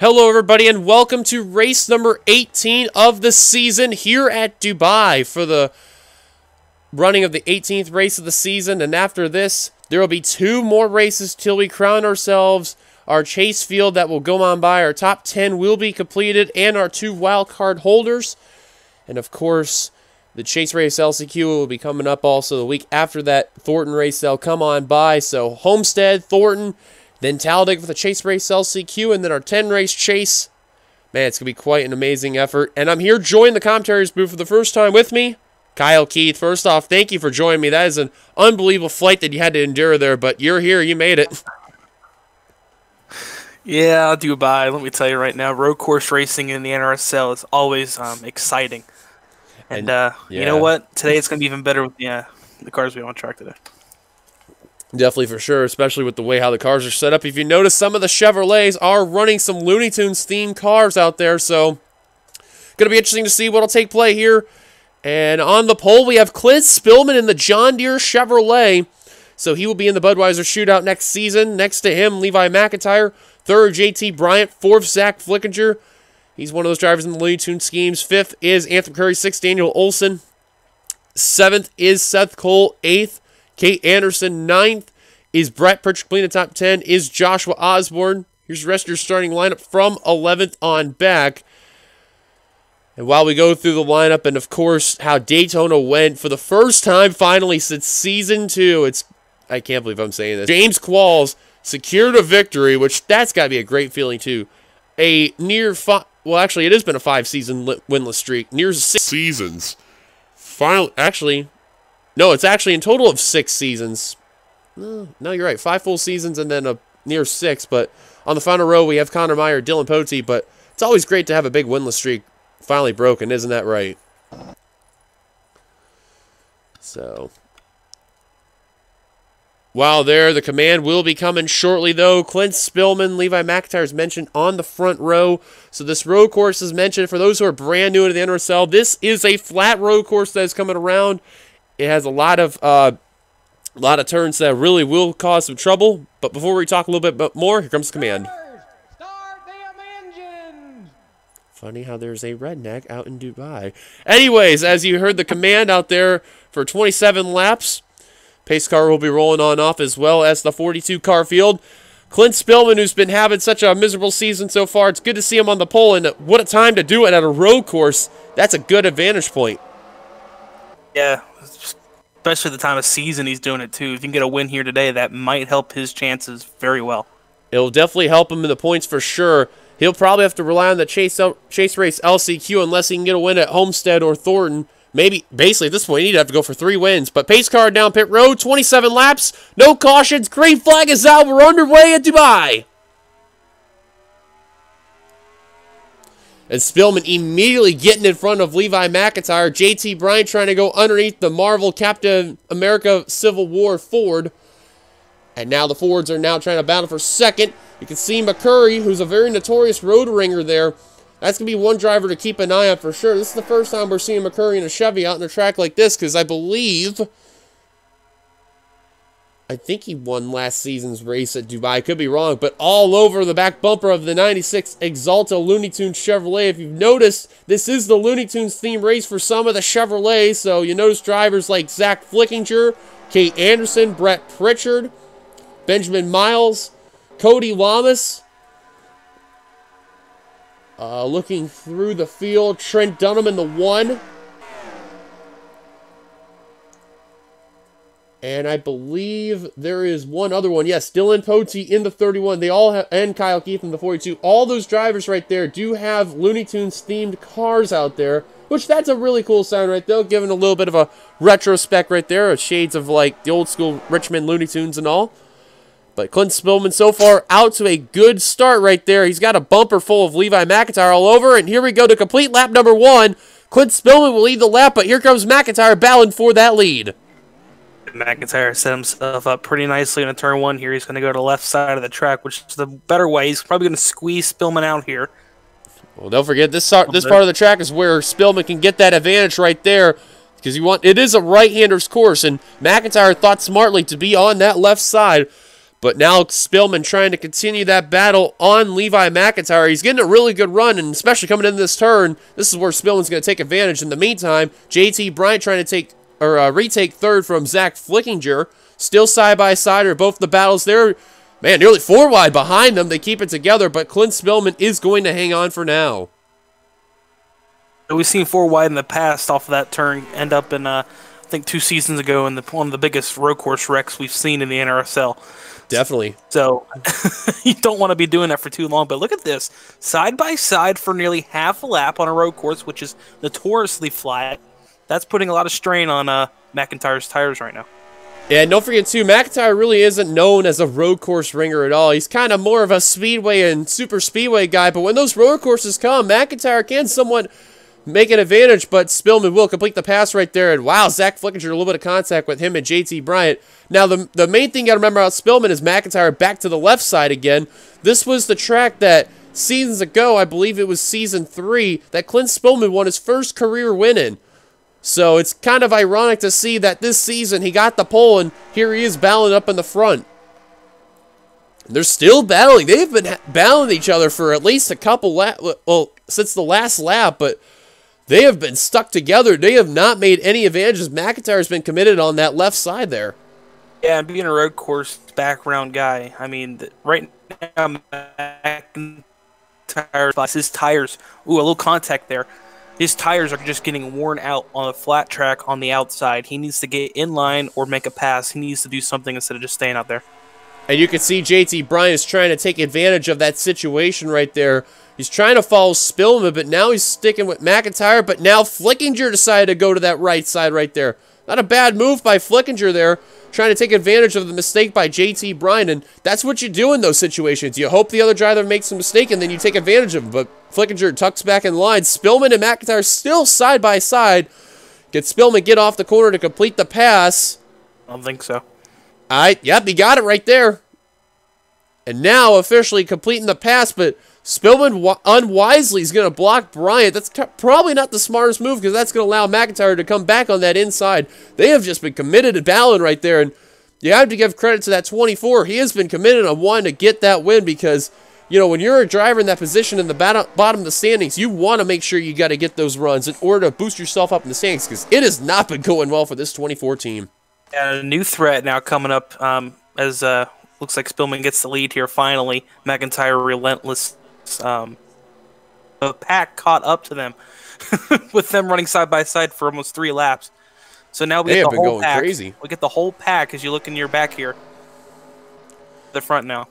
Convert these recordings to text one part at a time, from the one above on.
Hello everybody and welcome to race number 18 of the season here at Dubai for the running of the 18th race of the season. And after this, there will be 2 more races till we crown ourselves our chase field that will go on by. Our top 10 will be completed and our 2 wild card holders. And of course, the Chase Race LCQ will be coming up also the week after that. Thornton race they'll come on by. So Homestead, Thornton, then Talladega for the Chase Race LCQ, and then our 10-race chase. Man, it's going to be quite an amazing effort. And I'm here joining the commentator's booth for the first time with me, Kyle Keith. First off, thank you for joining me. That is an unbelievable flight that you had to endure there, but you're here. You made it. Yeah, Dubai. Let me tell you right now, road course racing in the NRSL is always exciting. And yeah. You know what? Today it's going to be even better with the cars we have on track today. Definitely for sure, especially with the way how the cars are set up. If you notice, some of the Chevrolets are running some Looney Tunes themed cars out there, so going to be interesting to see what will take play here. And on the pole, we have Clint Spillman in the John Deere Chevrolet, so he will be in the Budweiser Shootout next season. Next to him, Levi McIntyre. Third, JT Bryant. Fourth, Zach Flickinger. He's one of those drivers in the Looney Tunes schemes. Fifth is Anthem Curry. Sixth, Daniel Olson. Seventh is Seth Cole. Eighth, Kate Anderson. Ninth is Brett Pritchard. Clean the top 10 is Joshua Osborne. Here's the rest of your starting lineup from 11th on back. And while we go through the lineup and, of course, how Daytona went for the first time finally since Season 2, I can't believe I'm saying this. James Qualls secured a victory, which that's got to be a great feeling, too. A near well, actually, it has been a 5-season winless streak. Near 6 seasons. Actually, no, it's actually in total of 6 seasons. No, you're right. 5 full seasons and then a near 6. But on the final row, we have Connor Meyer, Dylan Potey. But it's always great to have a big winless streak finally broken. Isn't that right? So, while there, the command will be coming shortly, though. Clint Spillman, Levi McIntyre is mentioned on the front row. So this road course is mentioned. For those who are brand new to the NRSL, this is a flat road course that is coming around. It has a lot of turns that really will cause some trouble. But before we talk a little bit more, here comes the command. Start them engines! Funny how there's a redneck out in Dubai. Anyways, as you heard the command out there for 27 laps, pace car will be rolling on off as well as the 42 car field. Clint Spillman, who's been having such a miserable season so far, it's good to see him on the pole, and what a time to do it at a road course. That's a good advantage point. Yeah, especially the time of season he's doing it, too. If you can get a win here today, that might help his chances very well. It'll definitely help him in the points for sure. He'll probably have to rely on the Chase Race LCQ unless he can get a win at Homestead or Thornton. Maybe, basically, at this point, he'd have to go for 3 wins. But pace car down pit road, 27 laps, no cautions, green flag is out, we're underway at Dubai. And Spillman immediately getting in front of Levi McIntyre. JT Bryant trying to go underneath the Marvel Captain America Civil War Ford. And now the Fords are now trying to battle for second. You can see McCurry, who's a very notorious road ringer there. That's going to be one driver to keep an eye on for sure. This is the first time we're seeing McCurry in a Chevy out on a track like this, because I think he won last season's race at Dubai. I could be wrong, but all over the back bumper of the 96 Exalta Looney Tunes Chevrolet. If you've noticed, this is the Looney Tunes theme race for some of the Chevrolets, so you notice drivers like Zach Flickinger, Kate Anderson, Brett Pritchard, Benjamin Miles, Cody Lamas. Looking through the field, Trent Dunham in the 1. And I believe there is one other one. Yes, Dylan Potey in the 31. They all have, and Kyle Keith in the 42. All those drivers right there do have Looney Tunes themed cars out there, which that's a really cool sound right there. Giving a little bit of a retrospect right there, shades of like the old school Richmond Looney Tunes and all. But Clint Spillman so far out to a good start right there. He's got a bumper full of Levi McIntyre all over. And here we go to complete lap number 1. Clint Spillman will lead the lap, but here comes McIntyre battling for that lead. McIntyre set himself up pretty nicely in a turn 1 here. He's going to go to the left side of the track, which is the better way. He's probably going to squeeze Spillman out here. Well, don't forget, this part of the track is where Spillman can get that advantage right there. Because it is a right-hander's course, and McIntyre thought smartly to be on that left side. But now Spillman trying to continue that battle on Levi McIntyre. He's getting a really good run, and especially coming into this turn, this is where Spillman's going to take advantage. In the meantime, JT Bryant trying to retake third from Zach Flickinger. Still side by side are both the battles there. Man, nearly 4 wide behind them. They keep it together, but Clint Spillman is going to hang on for now. We've seen 4 wide in the past off of that turn end up in, I think 2 seasons ago, in one of the biggest road course wrecks we've seen in the NRSL. Definitely. So you don't want to be doing that for too long. But look at this. Side by side for nearly half a lap on a road course, which is notoriously flat. That's putting a lot of strain on McIntyre's tires right now. Yeah, and don't forget, too, McIntyre really isn't known as a road course ringer at all. He's kind of more of a speedway and super speedway guy. But when those road courses come, McIntyre can somewhat make an advantage, but Spillman will complete the pass right there. And wow, Zach Flickinger, a little bit of contact with him and JT Bryant. Now, the main thing you got to remember about Spillman is McIntyre back to the left side again. This was the track that seasons ago, I believe it was season 3, that Clint Spillman won his first career win in. So it's kind of ironic to see that this season he got the pole, and here he is battling up in the front. They're still battling. They've been battling each other for at least a couple laps, well, since the last lap, but they have been stuck together. They have not made any advantages. McIntyre's been committed on that left side there. Yeah, and being a road course background guy, I mean, right now, McIntyre, his tires, ooh, a little contact there. His tires are just getting worn out on a flat track on the outside. He needs to get in line or make a pass. He needs to do something instead of just staying out there. And you can see JT Bryant is trying to take advantage of that situation right there. He's trying to follow Spillman, but now he's sticking with McIntyre. But now Flickinger decided to go to that right side right there. Not a bad move by Flickinger there, trying to take advantage of the mistake by JT Bryant. And that's what you do in those situations. You hope the other driver makes a mistake, and then you take advantage of him. But Flickinger tucks back in line. Spillman and McIntyre still side by side. Can Spillman get off the corner to complete the pass? I don't think so. Yep, he got it right there. And now officially completing the pass, but Spillman unwisely is going to block Bryant. That's probably not the smartest move, because that's going to allow McIntyre to come back on that inside. They have just been committed to battling right there, and you have to give credit to that 24. He has been committed on wanting to get that win, because, you know, when you're a driver in that position in the bottom of the standings, you want to make sure you got to get those runs in order to boost yourself up in the standings, because it has not been going well for this 24 team. And a new threat now coming up as looks like Spillman gets the lead here finally. McIntyre relentless. The pack caught up to them with them running side by side for almost 3 laps. So now we get the whole pack. Crazy. We get the whole pack as you look in your back here. The front now.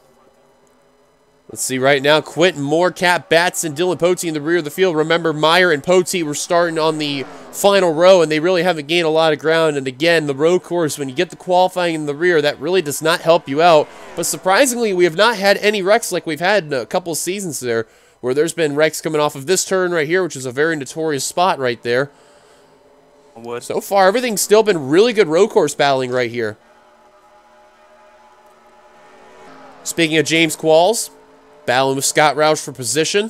Let's see right now. Quentin Moore, Cat Batson, Dylan Pote in the rear of the field. Remember, Meyer and Pote were starting on the final row, and they really haven't gained a lot of ground. And again, the road course, when you get the qualifying in the rear, that really does not help you out. But surprisingly, we have not had any wrecks like we've had in a couple of seasons there, where there's been wrecks coming off of this turn right here, which is a very notorious spot right there. So far, everything's still been really good road course battling right here. Speaking of James Qualls, battling with Scott Roush for position.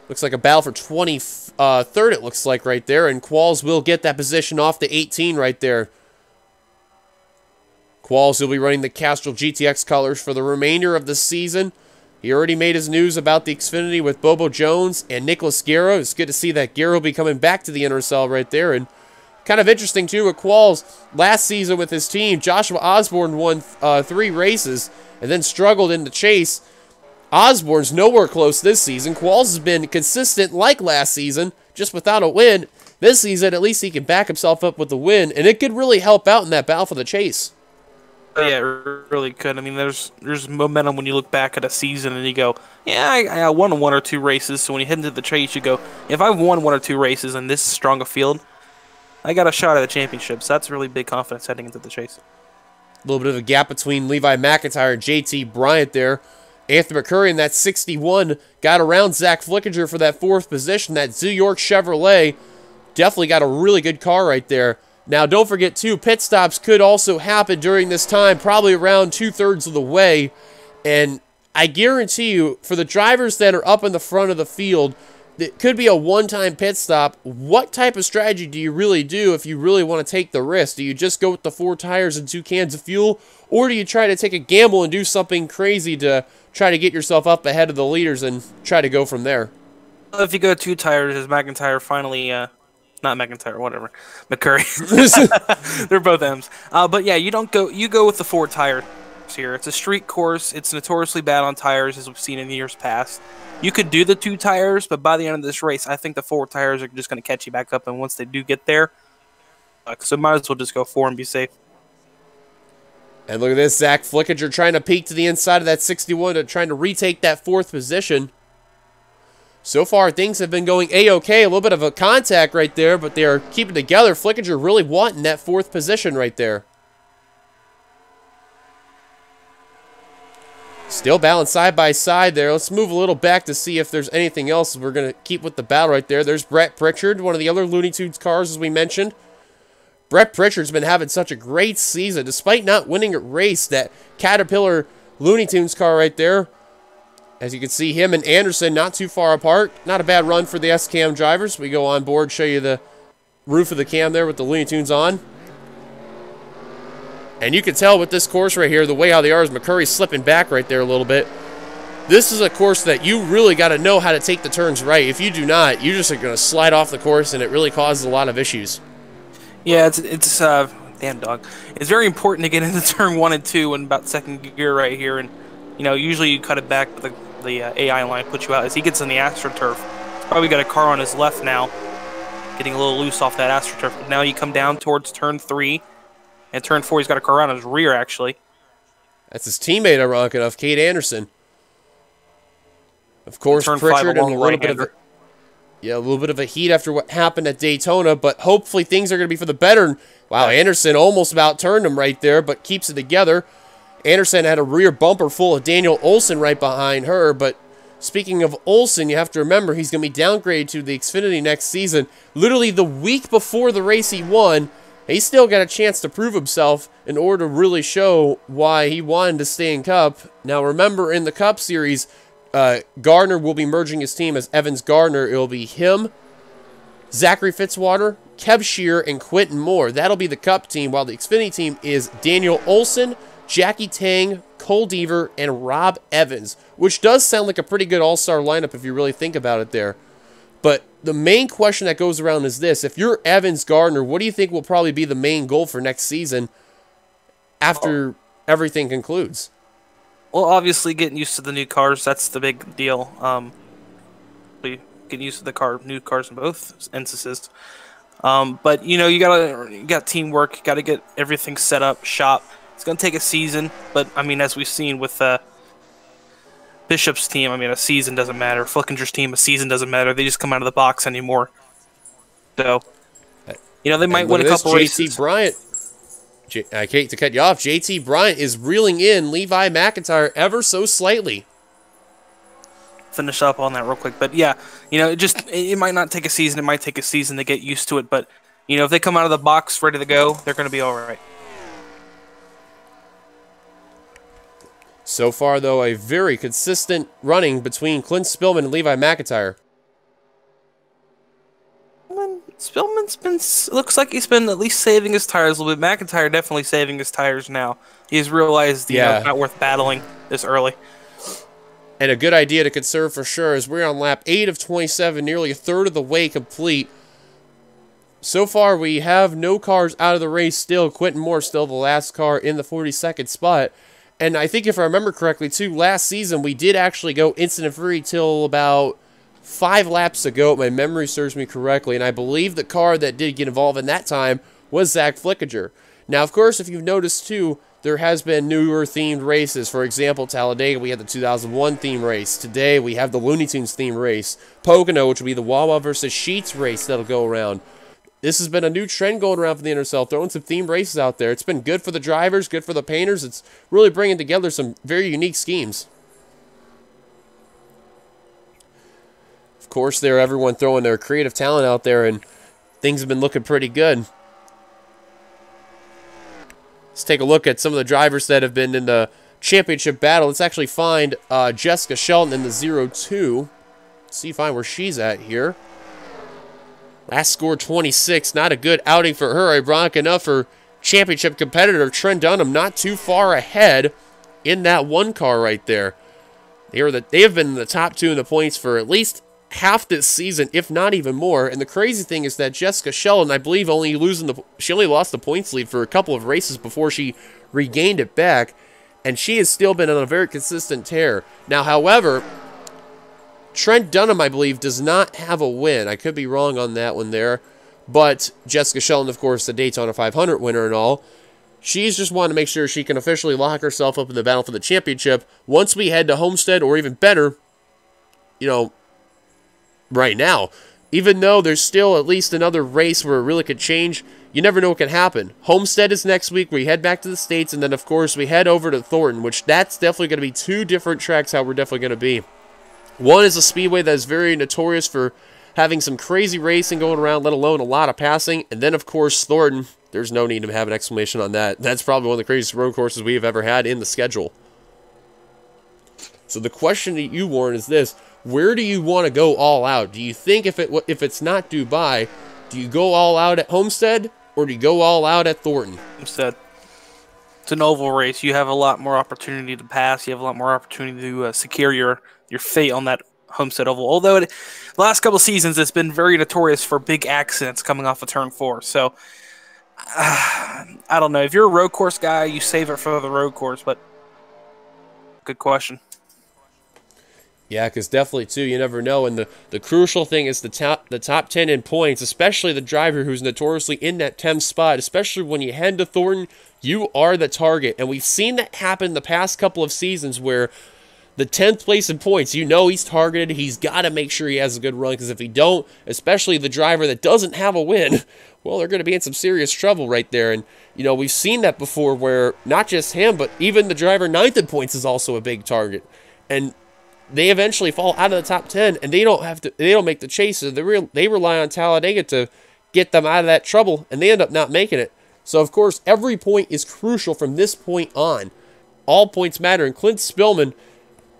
Looks like a battle for 23rd, it looks like, right there. And Qualls will get that position off the 18 right there. Qualls will be running the Castrol GTX colors for the remainder of the season. He already made his news about the Xfinity with Bobo Jones and Nicholas Guerra. It's good to see that Guerra will be coming back to the NRSL right there. And kind of interesting, too, with Qualls last season with his team. Joshua Osborne won 3 races and then struggled in the chase. Osborne's nowhere close this season. Qualls has been consistent like last season, just without a win. This season, at least he can back himself up with a win, and it could really help out in that battle for the chase. Yeah, it really could. I mean, there's momentum when you look back at a season and you go, yeah, I won 1 or 2 races. So when you head into the chase, you go, if I've won 1 or 2 races in this strong a field, I got a shot at the championship. So that's really big confidence heading into the chase. A little bit of a gap between Levi McIntyre and JT Bryant there. Anthony McCurry in that 61 got around Zach Flickinger for that 4th position. That Zoo York Chevrolet definitely got a really good car right there. Now, don't forget, too, pit stops could also happen during this time, probably around 2/3 of the way. And I guarantee you, for the drivers that are up in the front of the field, it could be a one-time pit stop. What type of strategy do you really do if you really want to take the risk? Do you just go with the 4 tires and 2 cans of fuel? Or do you try to take a gamble and do something crazy to try to get yourself up ahead of the leaders and try to go from there? Well, if you go 2 tires, as McIntyre finally, not McIntyre, whatever, McCurry. They're both M's. But yeah, you go with the 4 tires here. It's a street course. It's notoriously bad on tires, as we've seen in years past. You could do the 2 tires, but by the end of this race, I think the 4 tires are just going to catch you back up. And once they do get there, so might as well just go 4 and be safe. And look at this, Zach Flickinger trying to peek to the inside of that 61 to trying to retake that 4th position. So far, things have been going A-OK. A little bit of a contact right there, but they are keeping together. Flickinger really wanting that 4th position right there. Still balanced side by side there. Let's move a little back to see if there's anything else. We're going to keep with the battle right there. There's Brett Pritchard, one of the other Looney Tunes cars, as we mentioned. Brett Pritchard's been having such a great season, despite not winning a race. That Caterpillar Looney Tunes car right there. As you can see, him and Anderson not too far apart. Not a bad run for the S-Cam drivers. We go on board, show you the roof of the cam there with the Looney Tunes on. And you can tell with this course right here, the way how they are is McCurry's slipping back right there a little bit. This is a course that you really got to know how to take the turns right. If you do not, you just are going to slide off the course, and it really causes a lot of issues. Yeah, it's damn dog. It's very important to get into turn 1 and 2 in about 2nd gear right here, and you know usually you cut it back, but the AI line puts you out as he gets in the AstroTurf. He's probably got a car on his left now, getting a little loose off that AstroTurf. But now you come down towards turn 3, and turn 4 he's got a car on his rear actually. That's his teammate, ironic enough, Kate Anderson. Of course, turn Pritchard 5 in a along the little bit of a little bit of a heat after what happened at Daytona, but hopefully things are going to be for the better. Wow, Anderson almost about turned him right there, but keeps it together. Anderson had a rear bumper full of Daniel Olson right behind her, but speaking of Olson, you have to remember he's going to be downgraded to the Xfinity next season. Literally the week before the race he won, he still got a chance to prove himself in order to really show why he wanted to stay in Cup. Now remember, in the Cup Series, Gardner will be merging his team as Evans Gardner. It will be him, Zachary Fitzwater, Kev Shear, and Quentin Moore. That'll be the Cup team, while the Xfinity team is Daniel Olson, Jackie Tang, Cole Deaver, and Rob Evans, which does sound like a pretty good all-star lineup if you really think about it there. But the main question that goes around is this. If you're Evans Gardner, what do you think will probably be the main goal for next season after everything concludes? Well, obviously getting used to the new cars, that's the big deal. Getting used to the new cars in both instances. But you know, you got teamwork, you got to get everything set up, shop. It's going to take a season, but I mean, as we've seen with Bishop's team, I mean, a season doesn't matter. Flickinger's team, a season doesn't matter. They just come out of the box anymore. So, you know, they might win a couple races. JT Bryant, I hate to cut you off, JT Bryant is reeling in Levi McIntyre ever so slightly. Finish up on that real quick, but yeah, you know, it might not take a season. It might take a season to get used to it, but you know, if they come out of the box ready to go, they're going to be all right. So far, though, a very consistent running between Clint Spillman and Levi McIntyre. Spillman's been, looks like he's been at least saving his tires a little bit. McIntyre definitely saving his tires now. He's realized, you know, it's not worth battling this early. And a good idea to conserve for sure, as we're on lap 8 of 27, nearly a third of the way complete. So far, we have no cars out of the race still. Quentin Moore still the last car in the 42nd spot. And I think if I remember correctly, too, last season we did actually go incident-free till about 5 laps ago, if my memory serves me correctly. And I believe the car that did get involved in that time was Zach Flickinger. Now, of course, if you've noticed, too, there has been newer themed races. For example, Talladega, we had the 2001 theme race. Today, we have the Looney Tunes theme race. Pocono, which will be the Wawa versus Sheets race that'll go around. This has been a new trend going around for the NRSL, throwing some theme races out there. It's been good for the drivers, good for the painters. It's really bringing together some very unique schemes. Of course, everyone throwing their creative talent out there, and things have been looking pretty good. Let's take a look at some of the drivers that have been in the championship battle. Let's actually find Jessica Shelton in the 0-2. see, find where she's at here. Last score 26. Not a good outing for her. Ironic enough, her championship competitor Trent Dunham not too far ahead in that one car right there. They have been in the top 2 in the points for at least half this season, if not even more. And the crazy thing is that Jessica Sheldon, I believe, she only lost the points lead for a couple of races before she regained it back, and she has still been on a very consistent tear. Now, however, Trent Dunham, I believe, does not have a win. I could be wrong on that one there, but Jessica Sheldon, of course, the Daytona 500 winner and all, she's just wanting to make sure she can officially lock herself up in the battle for the championship once we head to Homestead, or even better, you know, right now. Even though there's still at least another race where it really could change, you never know what can happen. Homestead is next week. We head back to the States, and then, of course, we head over to Thornton, which that's definitely going to be 2 different tracks how we're definitely going to be. One is a speedway that is very notorious for having some crazy racing going around, let alone a lot of passing. And then, of course, Thornton. There's no need to have an exclamation on that. That's probably one of the craziest road courses we have ever had in the schedule. So the question to you, Warren, is this. Where do you want to go all out? Do you think if it's not Dubai, do you go all out at Homestead, or do you go all out at Thornton? Homestead. It's an oval race. You have a lot more opportunity to pass. You have a lot more opportunity to secure your fate on that Homestead oval. Although the last couple of seasons, it's been very notorious for big accidents coming off of turn 4. So I don't know. If you're a road course guy, you save it for the road course. But good question. Yeah, because definitely, too, you never know. And the crucial thing is the top 10 in points, especially the driver who's notoriously in that 10th spot, especially when you head to Thornton, you are the target. And we've seen that happen the past couple of seasons where the 10th place in points, you know he's targeted. He's got to make sure he has a good run, because if he don't, especially the driver that doesn't have a win, well, they're going to be in some serious trouble right there. And, you know, we've seen that before where not just him, but even the driver 9th in points is also a big target. And they eventually fall out of the top 10, and they don't make the chase. So they rely on Talladega to get them out of that trouble, and they end up not making it. So, of course, every point is crucial from this point on. All points matter. And Clint Spillman,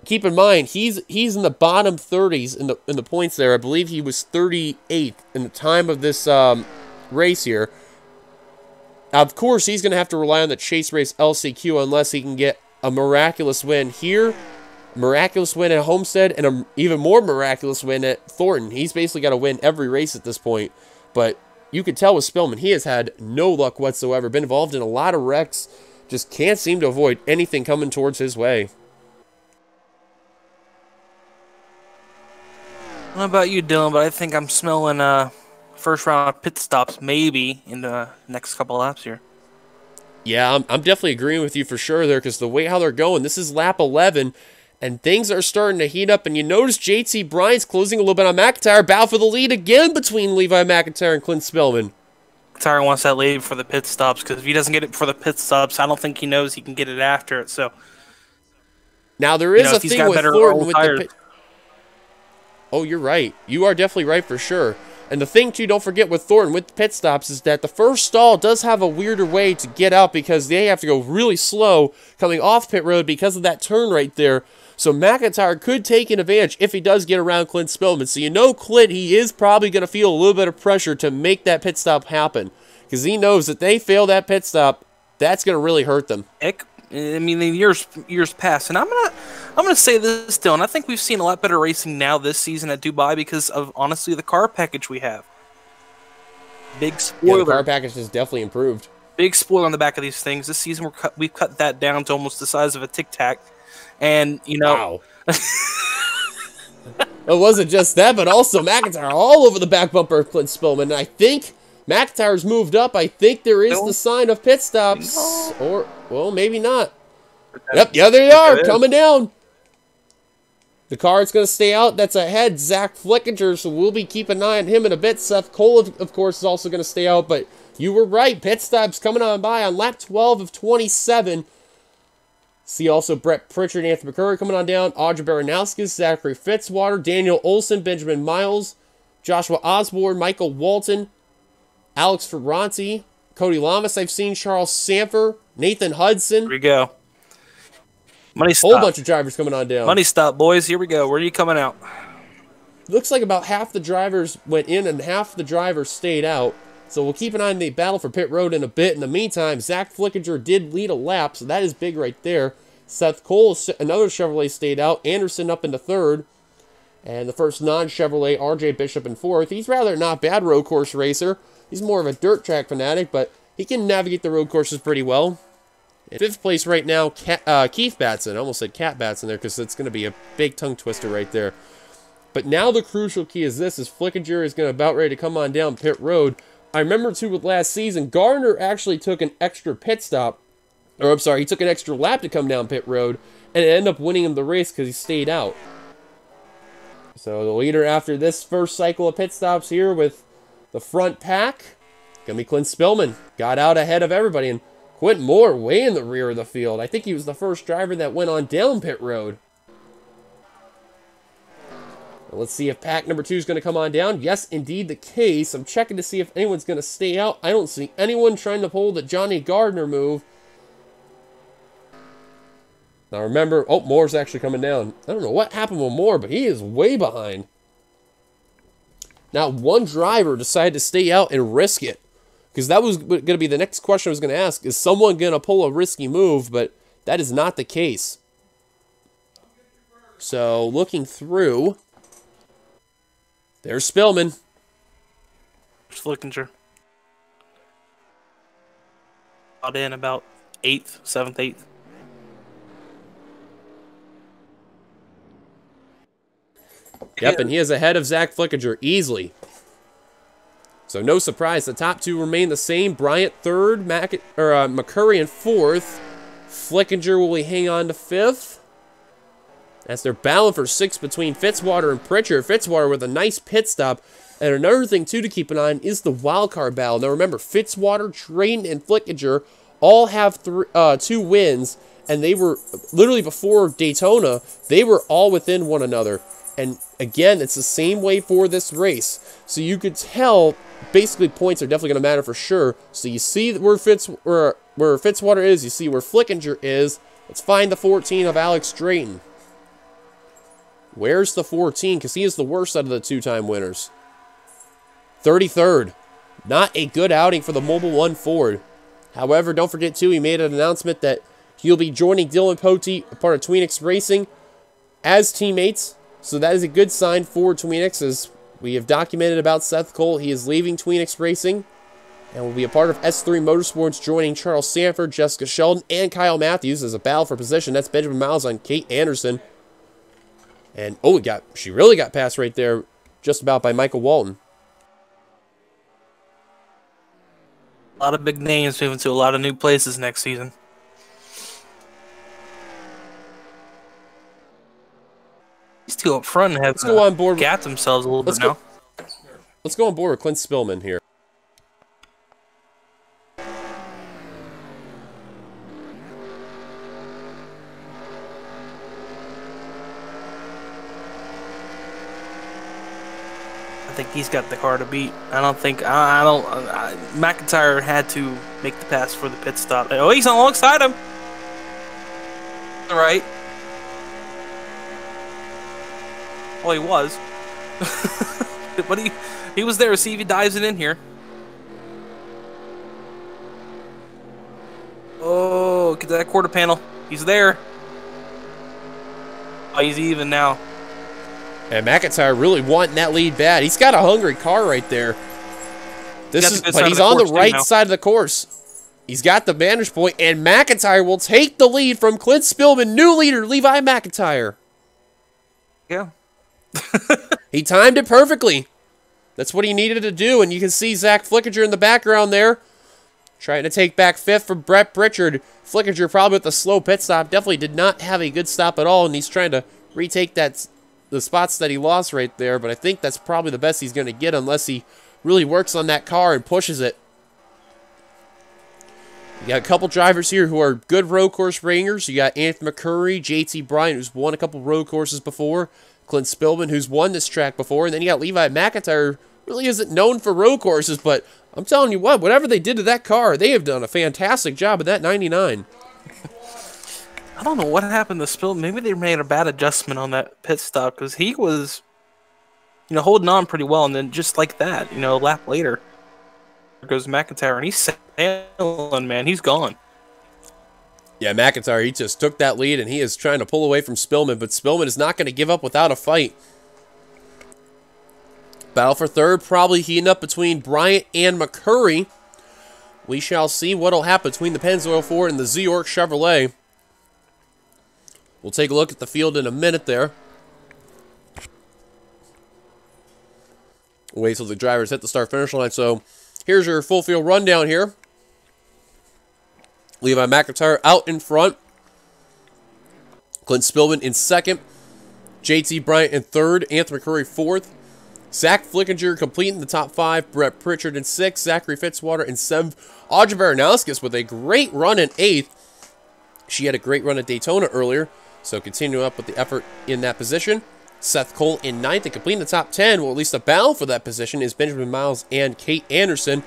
keep in mind, he's in the bottom 30s in the points there. I believe he was 38th in the time of this race here. Of course, he's going to have to rely on the Chase Race LCQ unless he can get a miraculous win here, miraculous win at Homestead, and an even more miraculous win at Thornton. He's basically got to win every race at this point. But you could tell with Spillman, he has had no luck whatsoever. Been involved in a lot of wrecks. Just can't seem to avoid anything coming towards his way. I don't know about you, Dylan, but I think I'm smelling first round pit stops maybe in the next couple of laps here. Yeah, I'm definitely agreeing with you for sure there, because the way how they're going, this is lap 11, and things are starting to heat up, and you notice JT Bryant's closing a little bit on McIntyre. Battle for the lead again between Levi McIntyre and Clint Spillman. McIntyre wants that lead for the pit stops, because if he doesn't get it for the pit stops, I don't think he knows he can get it after it. So now there is a thing with Thornton with the pit. Oh, you're right. You are definitely right for sure. And the thing, too, don't forget with Thornton, with the pit stops, is that the first stall does have a weirder way to get out, because they have to go really slow coming off pit road because of that turn right there. So McIntyre could take an advantage if he does get around Clint Spillman. So you know Clint, he is probably going to feel a little bit of pressure to make that pit stop happen, because he knows that they fail that pit stop, that's going to really hurt them. I mean, in years past, and I'm gonna say this, Dylan. I think we've seen a lot better racing now this season at Dubai because of, honestly, the car package we have. Big spoiler. Yeah, the car package has definitely improved. Big spoiler on the back of these things. This season we've cut that down to almost the size of a Tic Tac, and you know. Wow. It wasn't just that, but also McIntyre all over the back bumper of Clint Spillman. And I think McIntyre's moved up. I think there is the sign of pit stops. No. Or, well, maybe not. Yep, yeah, there they are, coming down. The car is going to stay out. That's ahead, Zach Flickinger, so we'll be keeping an eye on him in a bit. Seth Cole, of course, is also going to stay out, but you were right. Pit stops coming on by on lap 12 of 27. See also Brett Pritchard, Anthony McCurry coming on down. Audrey Baranowskis, Zachary Fitzwater, Daniel Olson, Benjamin Miles, Joshua Osborne, Michael Walton, Alex Ferranti, Cody Lamas. I've seen Charles Sanford, Nathan Hudson. Here we go. Money stop. Whole bunch of drivers coming on down. Money stop, boys. Here we go. Where are you coming out? looks like about half the drivers went in and half the drivers stayed out. So we'll keep an eye on the battle for pit road in a bit. In the meantime, Zach Flickinger did lead a lap, so that is big right there. Seth Cole, another Chevrolet, stayed out. Anderson up into third. And the first non-Chevrolet, RJ Bishop, in fourth. He's rather not bad road course racer. He's more of a dirt track fanatic, but he can navigate the road courses pretty well. In fifth place right now, Keith Batson. I almost said Cat Batson there because it's going to be a big tongue twister right there. But now the crucial key is this, is Flickinger is going to about ready to come on down pit road. I remember, too, with last season, Gardner actually took an extra pit stop. Or, I'm sorry, he took an extra lap to come down pit road, and it ended up winning him the race because he stayed out. So the leader after this first cycle of pit stops here with the front pack, going to be Clint Spillman. Got out ahead of everybody, and Quint Moore way in the rear of the field. I think he was the first driver that went on down pit road. Well, let's see if pack number 2 is going to come on down. Yes, indeed the case. I'm checking to see if anyone's going to stay out. I don't see anyone trying to pull the Johnny Gardner move. Now remember, oh, Moore's actually coming down. I don't know what happened with Moore, but he is way behind. Now, one driver decided to stay out and risk it. Because that was going to be the next question I was going to ask. Is someone going to pull a risky move? But that is not the case. So, looking through, there's Spillman. Flickinger. Got in about 8th, 7th, 8th. Yep, and he is ahead of Zach Flickinger easily. So no surprise, the top two remain the same. Bryant third, McCurry in fourth. Flickinger will hang on to fifth. As they're battling for sixth between Fitzwater and Pritchard. Fitzwater with a nice pit stop. And another thing, too, to keep an eye on is the wildcard battle. Now, remember, Fitzwater, Drayton, and Flickinger all have 2 wins. And they were, literally before Daytona, they were all within one another. And, again, it's the same way for this race. So you could tell, basically, points are definitely going to matter for sure. So you see where Fitzwater is. You see where Flickinger is. Let's find the 14 of Alex Drayton. Where's the 14? Because he is the worst out of the 2-time winners. 33rd. Not a good outing for the Mobile One Ford. However, don't forget, too, he made an announcement that he'll be joining Dylan Pote, a part of Tweenix Racing, as teammates. So that is a good sign for Tweenix, as we have documented about Seth Cole. He is leaving Tweenix Racing and will be a part of S3 Motorsports, joining Charles Sanford, Jessica Sheldon, and Kyle Matthews as a battle for position. That's Benjamin Miles on Kate Anderson. And, oh, she really got passed right there, just about by Michael Walton. A lot of big names moving to a lot of new places next season. These two up front have go on board gapped themselves a little bit now. Let's go on board with Clint Spillman here. I think he's got the car to beat. McIntyre had to make the pass for the pit stop. Oh, he's alongside him. All right. Well, he was. But he was there. See if he dives it in here. Oh, get that quarter panel. He's there. Oh, he's even now. And McIntyre really wanting that lead bad. He's got a hungry car right there. But he's on the right side of the course. He's got the vantage point, and McIntyre will take the lead from Clint Spillman. New leader, Levi McIntyre. Yeah. He timed it perfectly. That's what he needed to do, and you can see Zach Flickinger in the background there, trying to take back fifth from Brett Pritchard. Flickinger probably with the slow pit stop. Definitely did not have a good stop at all, and he's trying to retake the spots that he lost right there, but I think that's probably the best he's going to get unless he really works on that car and pushes it. You got a couple drivers here who are good road course ringers. You got Anthony McCurry, JT Bryant, who's won a couple road courses before, Clint Spillman, who's won this track before, and then you got Levi McIntyre, really isn't known for road courses, but I'm telling you what, whatever they did to that car, they have done a fantastic job of that 99. I don't know what happened to Spill. Maybe they made a bad adjustment on that pit stop because he was holding on pretty well, and then just like that, a lap later, there goes McIntyre, and he's sailing, man. He's gone. Yeah, McIntyre, he just took that lead, and he is trying to pull away from Spillman, but Spillman is not going to give up without a fight. Battle for third, probably heating up between Bryant and McCurry. We shall see what will happen between the Pennzoil Ford and the Z-York Chevrolet. We'll take a look at the field in a minute there. Wait till the drivers hit the start-finish line. So here's your full field rundown here. Levi McIntyre out in front. Clint Spillman in second. JT Bryant in third. Anthony McCurry fourth. Zach Flickinger completing the top five. Brett Pritchard in sixth. Zachary Fitzwater in seventh. Audrey Baranowskis with a great run in eighth. She had a great run at Daytona earlier, so continue up with the effort in that position. Seth Cole in ninth and completing the top 10. Well, at least a battle for that position is Benjamin Miles and Kate Anderson.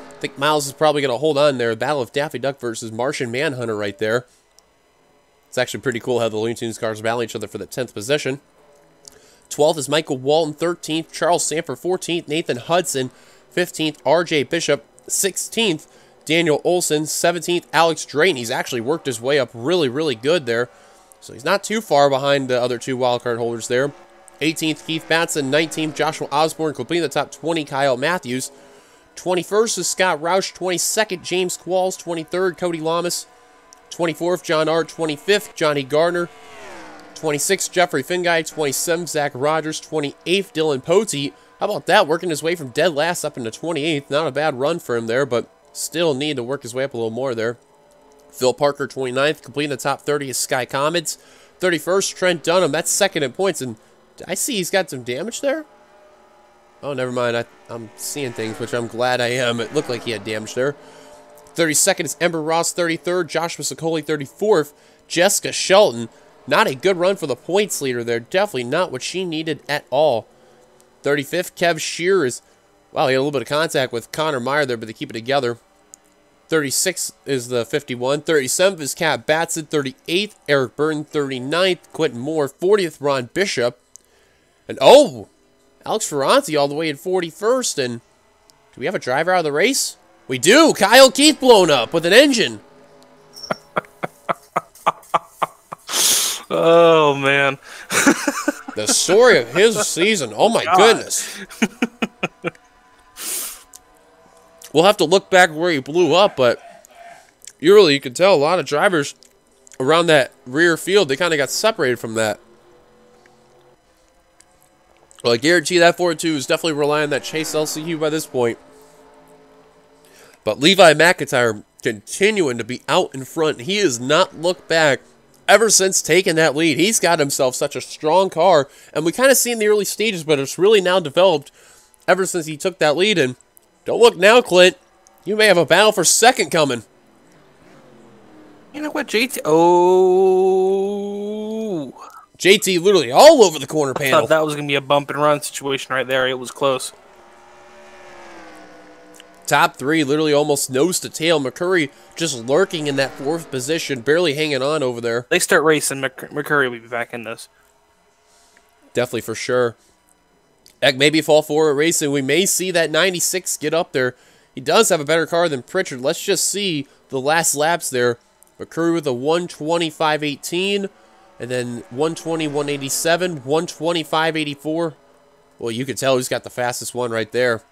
I think Miles is probably going to hold on there. Battle of Daffy Duck versus Martian Manhunter right there. It's actually pretty cool how the Looney Tunes cars battle each other for the 10th position. 12th is Michael Walton, 13th, Charles Sanford, 14th, Nathan Hudson, 15th, RJ Bishop, 16th, Daniel Olson, 17th, Alex Drayton. He's actually worked his way up really, really good there. So he's not too far behind the other two wildcard holders there. 18th, Keith Batson, 19th, Joshua Osborne, completing the top 20, Kyle Matthews. 21st is Scott Roush, 22nd, James Qualls, 23rd, Cody Lamas, 24th, John Art, 25th, Johnny Gardner, 26th, Jeffrey Finguy, 27th, Zach Rogers, 28th, Dylan Poteet. How about that? Working his way from dead last up into 28th. Not a bad run for him there, but still need to work his way up a little more there. Phil Parker, 29th, completing the top 30 is Sky Comets. 31st, Trent Dunham. That's second in points, and I see he's got some damage there. Oh, never mind. I'm seeing things, which I'm glad I am. It looked like he had damage there. 32nd is Ember Ross, 33rd. Joshua Sicoli, 34th. Jessica Shelton. Not a good run for the points leader there. Definitely not what she needed at all. 35th, Kev Shear is... Wow, he had a little bit of contact with Connor Meyer there, but they keep it together. 36th is the 51. 37th is Cat Batson. 38th, Eric Burton. 39th, Quentin Moore. 40th, Ron Bishop. And, oh... Alex Ferranti all the way at 41st, and do we have a driver out of the race? We do! Kyle Keith blown up with an engine. Oh, man. The story of his season. Oh, my goodness. We'll have to look back where he blew up, but you can tell a lot of drivers around that rear field, they kind of got separated from that. Well, I guarantee that Ford 2 is definitely relying on that Chase LCU by this point. But Levi McIntyre continuing to be out in front. He has not looked back ever since taking that lead. He's got himself such a strong car. And we kind of see in the early stages, but it's really now developed ever since he took that lead. And don't look now, Clint. You may have a battle for second coming. You know what, JT? Oh... JT literally all over the corner panel. I thought that was going to be a bump and run situation right there. It was close. Top three, literally almost nose to tail. McCurry just lurking in that fourth position, barely hanging on over there. They start racing, McCurry will be back in this. Definitely for sure. Heck, maybe if all four are racing, we may see that 96 get up there. He does have a better car than Pritchard. Let's just see the last laps there. McCurry with a 1:25.18. And then 1:20, 187, 1:25, 84. Well, you can tell who's got the fastest one right there.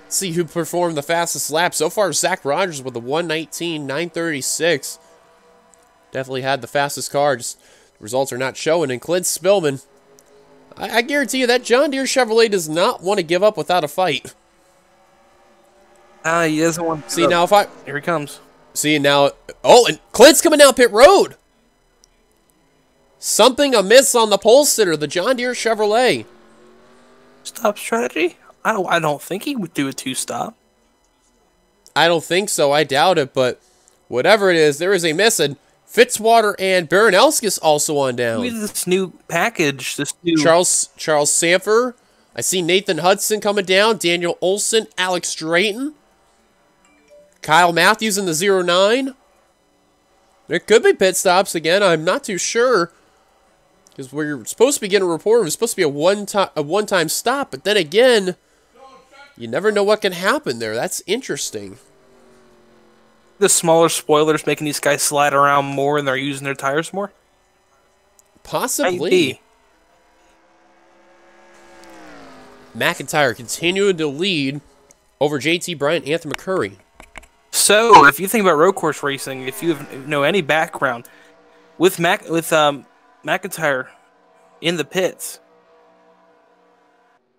Let's see who performed the fastest lap. So far, Zach Rogers with a 1:19.936. Definitely had the fastest car. Just the results are not showing. And Clint Spillman, I guarantee you that John Deere Chevrolet does not want to give up without a fight. He doesn't want to. See, now if I... Here he comes. See, now... Oh, and Clint's coming down pit road. Something amiss on the pole sitter, the John Deere Chevrolet. Stop strategy? I don't think he would do a two-stop. I don't think so. I doubt it, but whatever it is, there is a miss, and Fitzwater and Baranowskis also on down. Look at this new package. This new... Charles Sanford. I see Nathan Hudson coming down. Daniel Olson. Alex Drayton. Kyle Matthews in the 09. There could be pit stops again. I'm not too sure. Because where you're supposed to be getting a report, it was supposed to be a one-time stop, but then again, you never know what can happen there. That's interesting. The smaller spoilers making these guys slide around more and they're using their tires more? Possibly. Maybe. McIntyre continuing to lead over JT Bryant, Anthony McCurry. So, if you think about road course racing, if you know any background, with McIntyre in the pits,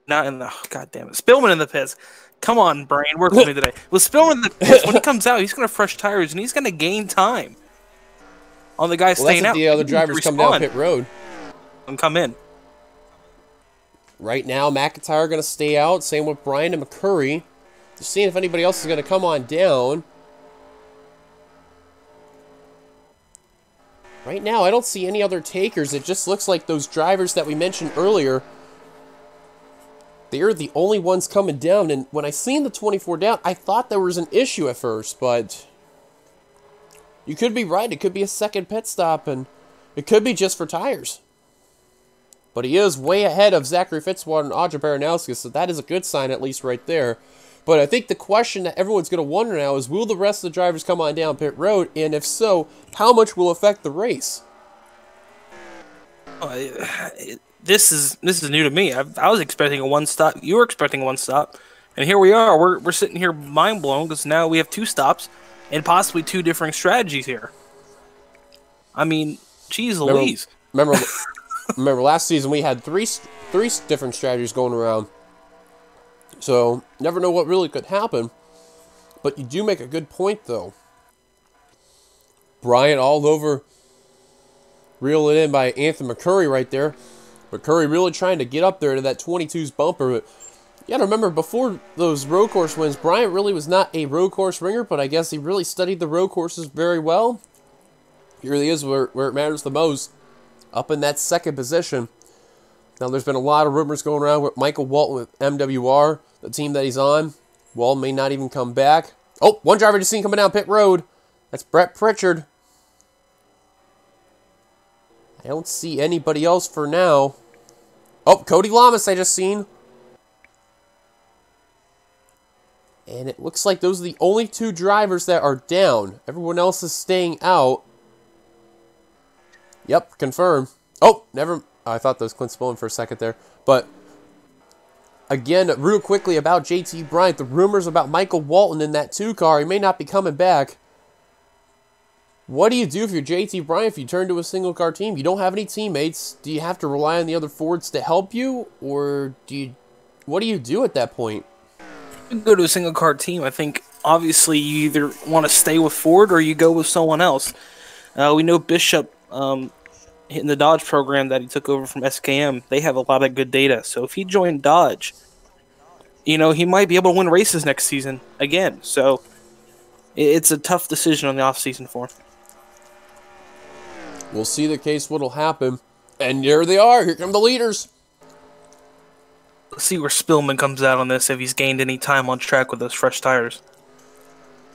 not in the God damn it, Spillman in the pits. Come on, brain, work with me today. With Spillman in the pits, when he comes out, he's going to fresh tires and he's going to gain time on the guys staying that's out. The other drivers come down pit road and come in. Right now, McIntyre going to stay out. Same with Bryant and McCurry. Just seeing if anybody else is going to come on down. Right now, I don't see any other takers. It just looks like those drivers that we mentioned earlier, they're the only ones coming down. And when I seen the 24 down, I thought there was an issue at first, but you could be right. It could be a second pit stop, and it could be just for tires. But he is way ahead of Zachary Fitzwater and Audra Baranowski, so that is a good sign at least right there. But I think the question that everyone's going to wonder now is, will the rest of the drivers come on down pit road? And if so, how much will affect the race? This is new to me. I was expecting a one stop. You were expecting a one stop, and here we are. We're sitting here mind blown because now we have two stops and possibly two differing strategies here. I mean, geez Louise. Remember last season we had three different strategies going around. So, never know what really could happen. But you do make a good point, though. Bryant all over, reeling in by Anthony McCurry right there. McCurry really trying to get up there to that 22's bumper. But you got to remember, before those road course wins, Bryant really was not a road course ringer, but I guess he really studied the road courses very well. He really is where it matters the most, up in that second position. Now, there's been a lot of rumors going around with Michael Walton with MWR, the team that he's on. Walton may not even come back. Oh, one driver just seen coming down pit road. That's Brett Pritchard. I don't see anybody else for now. Oh, Cody Lamas I just seen. And it looks like those are the only two drivers that are down. Everyone else is staying out. Yep, confirmed. Oh, never. I thought that was Clint Spillman for a second there. But, again, real quickly about JT Bryant. The rumors about Michael Walton in that 2 car. He may not be coming back. What do you do if you're JT Bryant if you turn to a single car team? You don't have any teammates. Do you have to rely on the other Fords to help you? Or what do you do at that point? You go to a single car team. I think, obviously, you either want to stay with Ford or you go with someone else. We know Bishop... in the Dodge program that he took over from SKM, they have a lot of good data. So if he joined Dodge, he might be able to win races next season again. So it's a tough decision on the offseason for him. We'll see the case what'll happen. And there they are. Here come the leaders. Let's see where Spillman comes out on this, if he's gained any time on track with those fresh tires.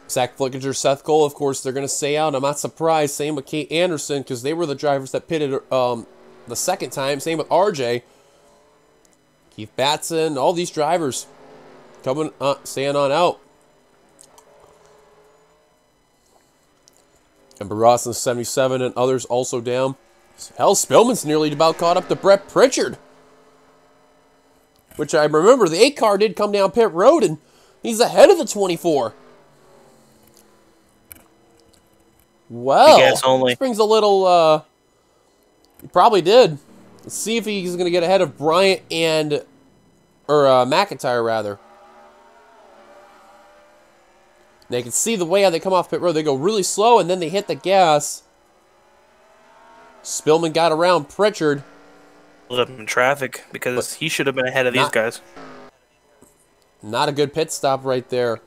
Zach Flickinger, Seth Cole, of course, they're going to stay out. I'm not surprised. Same with Kate Anderson, because they were the drivers that pitted the second time. Same with RJ. Keith Batson, all these drivers coming, staying on out. Ember Ross in 77 and others also down. Hell, Spillman's nearly about caught up to Brett Pritchard. Which I remember, the 8 car did come down pit road, and he's ahead of the 24. Well, this brings a little, he probably did. Let's see if he's going to get ahead of Bryant or McIntyre, rather. Now you can see the way how they come off pit road. They go really slow, and then they hit the gas. Spillman got around Pritchard. Up in traffic, because he should have been ahead of these guys. Not a good pit stop right there.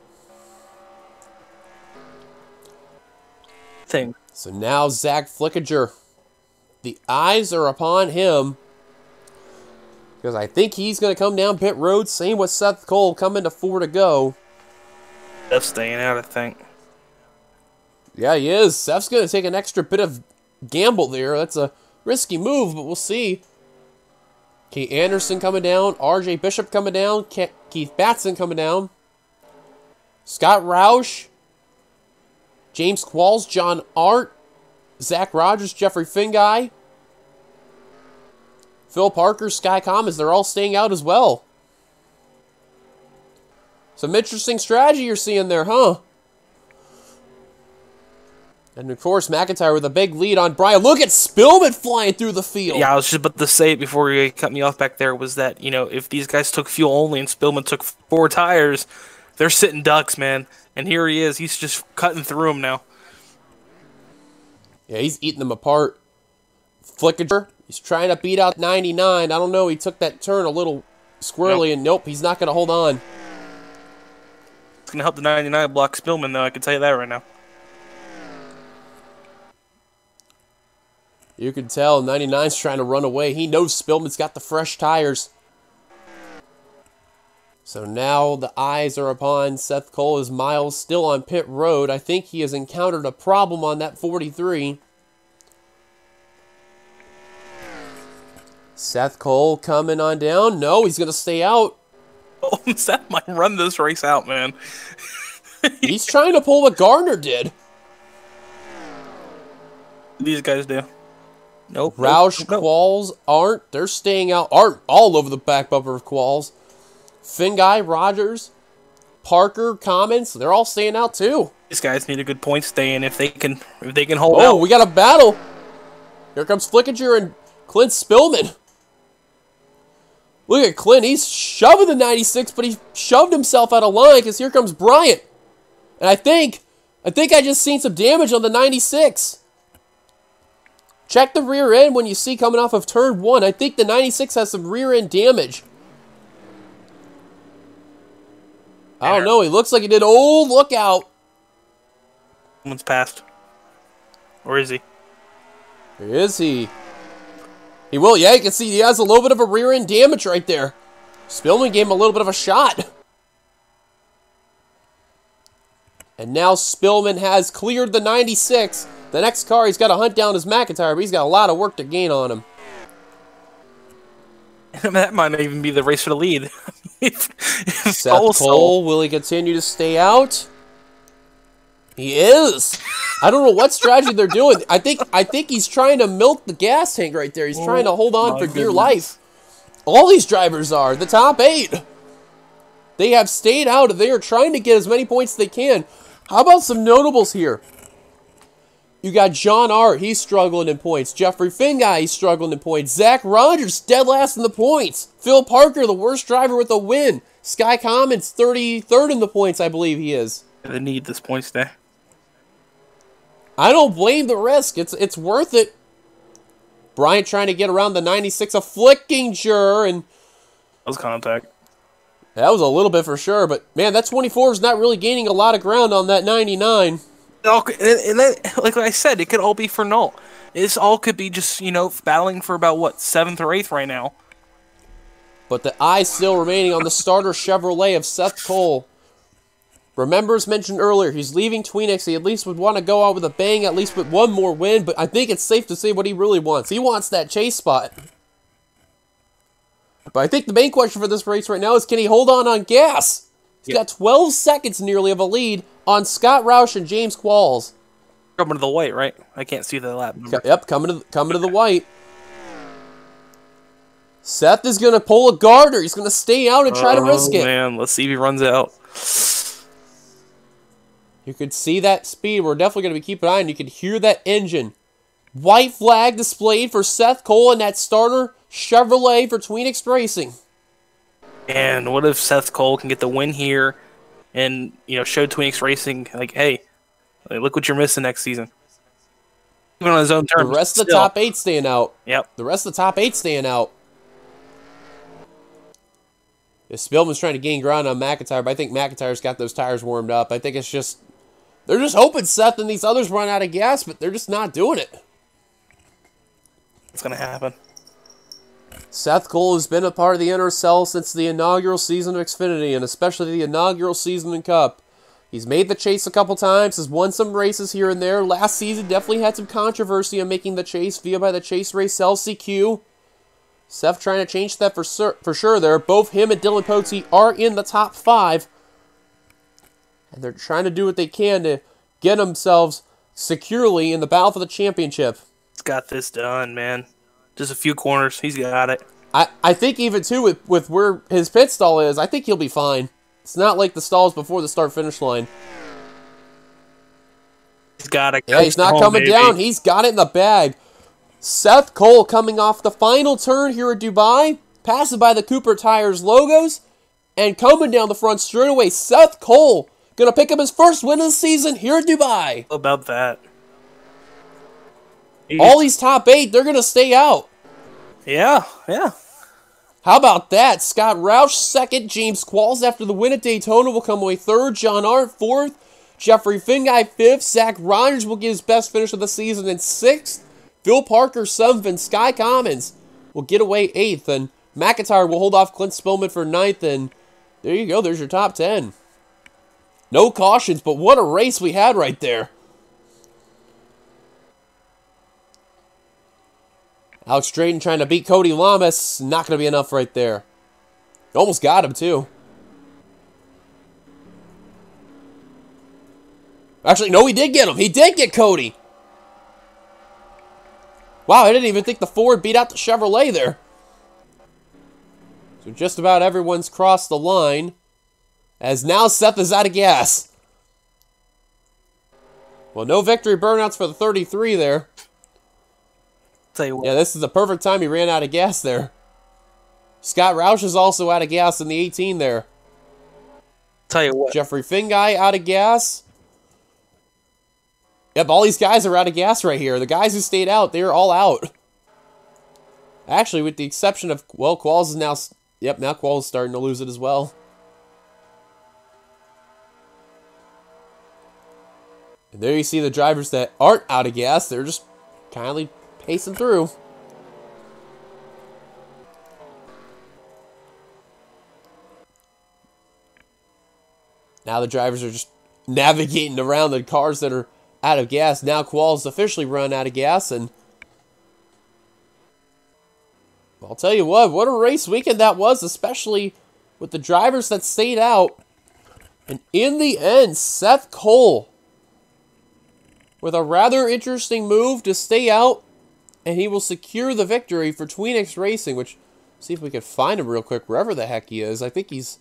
So now Zach Flickinger, the eyes are upon him, because I think he's going to come down pit road. Same with Seth Cole coming to 4 to go. Seth's staying out, I think. Yeah, he is. Seth's going to take an extra bit of gamble there. That's a Risky move, but we'll see. Kate Anderson coming down. R.J. Bishop coming down. Keith Batson coming down. Scott Roush. James Qualls. John Art. Zach Rogers. Jeffrey Finguy. Phil Parker. Sky Commons. They're all staying out as well. Some interesting strategy you're seeing there, huh? And, of course, McIntyre with a big lead on Brian. Look at Spillman flying through the field. Yeah, I was just about to say it before you cut me off back there was that, you know, if these guys took fuel only and Spillman took 4 tires, they're sitting ducks, man. And here he is. He's just cutting through them now. Yeah, he's eating them apart. Flickinger, he's trying to beat out 99. I don't know. He took that turn a little squirrely, and nope, he's not going to hold on. It's going to help the 99 block Spillman, though. I can tell you that right now. You can tell 99's trying to run away. He knows Spillman's got the fresh tires. So now the eyes are upon Seth Cole as Miles still on pit road. I think he has encountered a problem on that 43. Seth Cole coming on down. No, he's going to stay out. Oh, Seth might run this race out, man. He's trying to pull what Gardner did. These guys do. Nope. Roush, Qualls, Arndt, they're staying out. Arndt all over the back bumper of Qualls. Finguy, Rogers, Parker, Commons, they're all staying out too. These guys need a good point stay in if they can hold out. Oh, we got a battle. Here comes Flickinger and Clint Spillman. Look at Clint, he's shoving the 96, but he shoved himself out of line because here comes Bryant. And I think I just seen some damage on the 96. Check the rear end when you see coming off of turn 1. I think the 96 has some rear end damage. I don't know. He looks like he did. Oh, look out. Someone's passed. Or is he? Is he? He will. Yeah, you can see he has a little bit of a rear end damage right there. Spillman gave him a little bit of a shot. And now Spillman has cleared the 96. The next car he's got to hunt down is McIntyre, but he's got a lot of work to gain on him. That might not even be the race for the lead. Seth Cole, will he continue to stay out? He is. I don't know what strategy they're doing. I think he's trying to milk the gas tank right there. He's trying to hold on for dear life. All these drivers are. The top 8. They have stayed out. They are trying to get as many points as they can. How about some notables here? You got John Art, he's struggling in points. Jeffrey Finguy, he's struggling in points. Zach Rogers, dead last in the points. Phil Parker, the worst driver with a win. Sky Commons, 33rd in the points, I believe he is. They need this points there. I don't blame the risk. It's worth it. Bryant trying to get around the 96, a Flickinger, and That was contact. that was a little bit for sure, but man, that 24 is not really gaining a lot of ground on that 99. Like I said, it could all be for null. This all could be just, you know, battling for about, what, 7th or 8th right now. But the eye still remaining on the starter Chevrolet of Seth Cole. Remember, as mentioned earlier, he's leaving Tweenix. He at least would want to go out with a bang, at least with one more win, but I think it's safe to say what he really wants. He wants that chase spot. But I think the main question for this race right now is, can he hold on gas? He's got 12 seconds nearly of a lead on Scott Roush and James Qualls. Coming to the white, right? I can't see the lap number. Yep, coming to the white. Seth is going to pull a Gardner. He's going to stay out and try to risk it. Oh, man. Let's see if he runs out. You could see that speed. We're definitely going to be keeping an eye on. You could hear that engine. White flag displayed for Seth Cole and that starter Chevrolet for Tweenix Racing. And what if Seth Cole can get the win here and, you know, show Tweenix Racing, like, hey, look what you're missing next season. Even on his own terms. The rest of the top 8 staying out. Yep. The rest of the top 8 staying out. Yeah, Spillman's trying to gain ground on McIntyre, but I think McIntyre's got those tires warmed up. I think it's just, they're just hoping Seth and these others run out of gas, but they're just not doing it. It's going to happen. Seth Cole has been a part of the NRSL since the inaugural season of Xfinity, and especially the inaugural season in Cup. He's made the chase a couple times, has won some races here and there. Last season definitely had some controversy on making the chase via by the chase race LCQ. Seth trying to change that for sure there. Both him and Dylan Potey are in the top 5. And they're trying to do what they can to get themselves securely in the battle for the championship. He's got this done, man. Just a few corners. He's got it. I think even, too, with where his pit stall is, I think he'll be fine. It's not like the stalls before the start-finish line. He's got it. Yeah, he's not coming down. He's got it in the bag. Seth Cole coming off the final turn here at Dubai, passing by the Cooper Tires logos, and coming down the front straightaway. Seth Cole going to pick up his first win of the season here at Dubai. How about that? All these top 8, they're going to stay out. Yeah. How about that? Scott Roush, 2nd. James Qualls, after the win at Daytona, will come away 3rd. John Arndt, 4th. Jeffrey Finguy, 5th. Zach Rogers will get his best finish of the season in 6th. Phil Parker, 7th. And Sky Commons will get away 8th. And McIntyre will hold off Clint Spillman for 9th. And there you go. There's your top 10. No cautions, but what a race we had right there. Alex Drayton trying to beat Cody Lamas. Not going to be enough right there. Almost got him, too. Actually, no, he did get him. He did get Cody. Wow, I didn't even think the Ford beat out the Chevrolet there. So just about everyone's crossed the line. As now Seth is out of gas. Well, no victory burnouts for the 33 there. Tell you what. Yeah, this is the perfect time he ran out of gas there. Scott Roush is also out of gas in the 18 there. Tell you what. Jeffrey Finguy out of gas. Yep, all these guys are out of gas right here. The guys who stayed out, they're all out. Actually, with the exception of, well, Qualls is now, yep, now Qualls is starting to lose it as well. And there you see the drivers that aren't out of gas. They're just kindly pacing through. Now the drivers are just navigating around the cars that are out of gas. Now Qualls officially run out of gas, and I'll tell you what a race weekend that was, especially with the drivers that stayed out. And in the end, Seth Cole, with a rather interesting move to stay out, and he will secure the victory for Tweenix Racing, which, see if we can find him real quick, wherever the heck he is. I think he's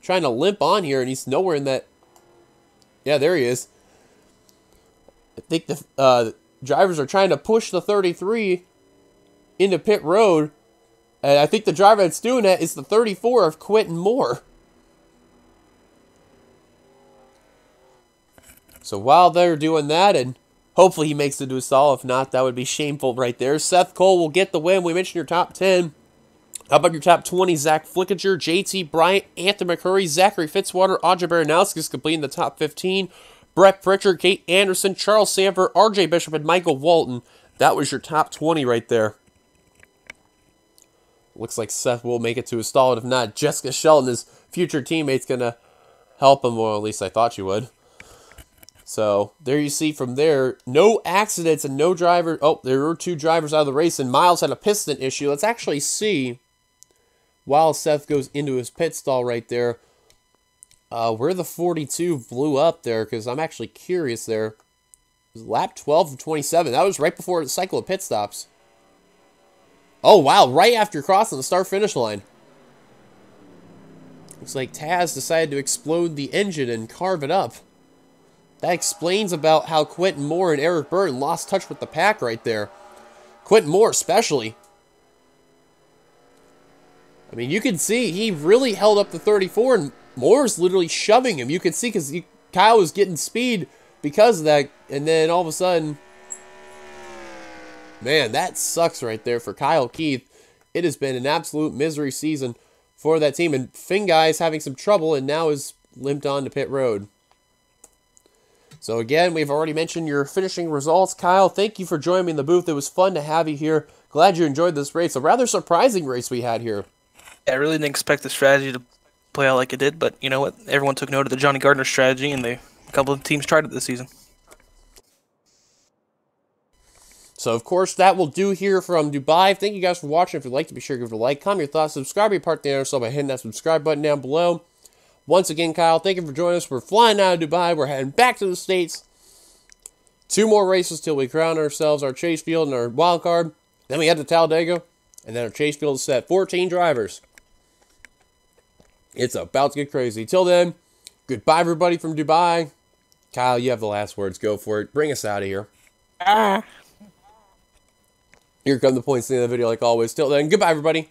trying to limp on here, and he's nowhere in that. Yeah, there he is. I think the drivers are trying to push the 33 into pit road, and I think the driver that's doing that is the 34 of Quentin Moore. So while they're doing that, and hopefully he makes it to a stall. If not, that would be shameful right there. Seth Cole will get the win. We mentioned your top 10. How about your top 20? Zach Flickinger, JT Bryant, Anthony McCurry, Zachary Fitzwater, Audrey Baranowskis completing the top 15. Brett Pritchard, Kate Anderson, Charles Sanford, RJ Bishop, and Michael Walton. That was your top 20 right there. Looks like Seth will make it to a stall. And if not, Jessica Shelton, his future teammate's going to help him. Well, at least I thought she would. So, there you see from there, no accidents and no driver. Oh, there were 2 drivers out of the race, and Miles had a piston issue. Let's actually see, while Seth goes into his pit stall right there, where the 42 blew up there, because I'm actually curious there. It was lap 12 of 27. That was right before the cycle of pit stops. Oh, wow, right after crossing the start-finish line. Looks like Taz decided to explode the engine and carve it up. That explains about how Quentin Moore and Eric Burton lost touch with the pack right there. Quentin Moore especially. I mean, you can see he really held up the 34, and Moore's literally shoving him. You can see because Kyle was getting speed because of that, and then all of a sudden, man, that sucks right there for Kyle Keith. It has been an absolute misery season for that team, and Finguy is having some trouble and now is limped on to pit road. So again, we've already mentioned your finishing results. Kyle, thank you for joining me in the booth. It was fun to have you here. Glad you enjoyed this race. A rather surprising race we had here. Yeah, I really didn't expect the strategy to play out like it did, but you know what? Everyone took note of the Johnny Gardner strategy, and they couple of teams tried it this season. So, of course, that will do here from Dubai. Thank you guys for watching. If you'd like to, be sure to give it a like, comment your thoughts, subscribe, be part of the NRSL by hitting that subscribe button down below. Once again, Kyle, thank you for joining us. We're flying out of Dubai. We're heading back to the States. 2 more races till we crown ourselves our chase field and our wild card. Then we head to Talladega, and then our chase field is set. 14 drivers. It's about to get crazy. Till then, goodbye, everybody from Dubai. Kyle, you have the last words. Go for it. Bring us out of here. Here come the points at the end of the video, like always. Till then, goodbye, everybody.